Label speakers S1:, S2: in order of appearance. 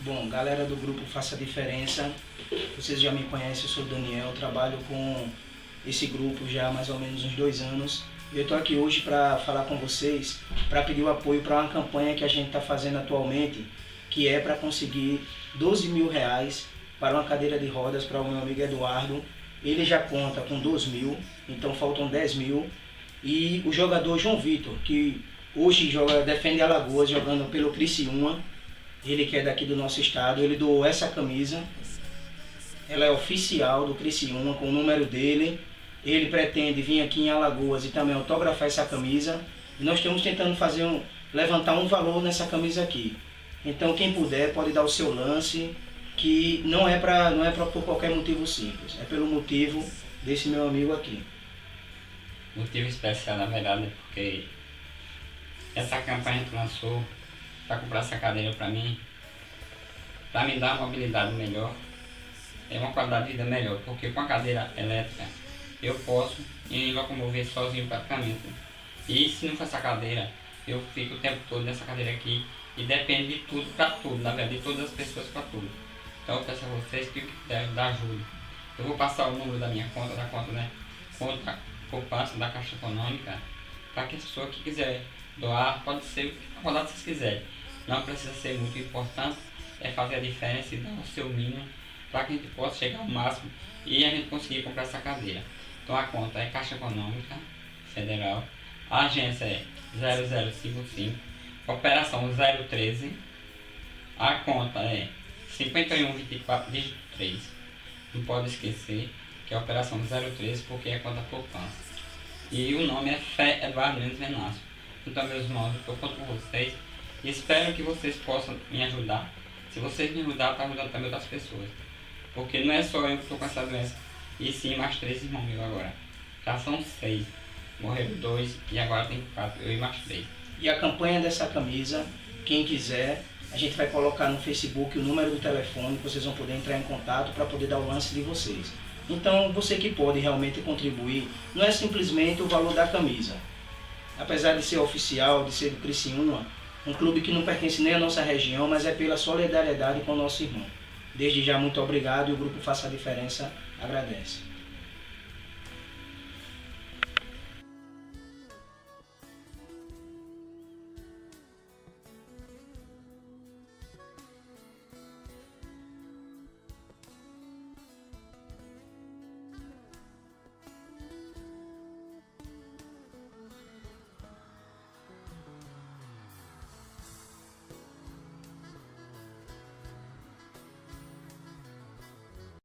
S1: Bom, galera do grupo Faça a Diferença, vocês já me conhecem, eu sou o Daniel, trabalho com esse grupo já há mais ou menos uns 2 anos. Eu estou aqui hoje para falar com vocês, para pedir o apoio para uma campanha que a gente está fazendo atualmente, que é para conseguir 12 mil reais para uma cadeira de rodas para o meu amigo Eduardo. Ele já conta com 2 mil, então faltam 10 mil. E o jogador João Vitor, que hoje defende Alagoas jogando pelo Criciúma, ele que é daqui do nosso estado, ele doou essa camisa. Ela é oficial do Criciúma, com o número dele. Ele pretende vir aqui em Alagoas e também autografar essa camisa. E nós estamos tentando levantar um valor nessa camisa aqui. Então quem puder pode dar o seu lance, que não é por qualquer motivo simples, é pelo motivo desse meu amigo aqui.
S2: Motivo especial, na verdade, é porque essa campanha que lançou para comprar essa cadeira para mim dar uma mobilidade melhor, uma qualidade de vida melhor, porque com a cadeira elétrica eu posso me locomover sozinho praticamente. E se não for essa cadeira, eu fico o tempo todo nessa cadeira aqui e depende de tudo para tudo, na verdade, de todas as pessoas para tudo. Então eu peço a vocês que devem dar ajuda. Eu vou passar o número da minha conta, conta poupança da Caixa Econômica, para que a pessoa que quiser doar, pode ser a quantidade que vocês quiserem. Não precisa ser muito importante, é fazer a diferença e dar o seu mínimo para que a gente possa chegar ao máximo e a gente conseguir comprar essa cadeira. Então a conta é Caixa Econômica Federal, a agência é 0055, operação 013, a conta é 5124 dígito 3. Não pode esquecer que é a operação 013 porque é conta poupança. E o nome é Fé Eduardo Lins Venâncio. Então, meus irmãos, eu conto com vocês e espero que vocês possam me ajudar. Se vocês me ajudar, está ajudando também outras pessoas. Porque não é só eu que estou com essa doença, e sim mais 3 irmãos meus agora. Já são 6. Morreram 2 e agora tem 4, eu e mais 3.
S1: E a campanha dessa camisa, quem quiser, a gente vai colocar no Facebook o número do telefone, que vocês vão poder entrar em contato para poder dar o lance de vocês. Então, você que pode realmente contribuir, não é simplesmente o valor da camisa. Apesar de ser oficial, de ser do Criciúma, um clube que não pertence nem à nossa região, mas é pela solidariedade com o nosso irmão. Desde já, muito obrigado, e o grupo Faça a Diferença agradece.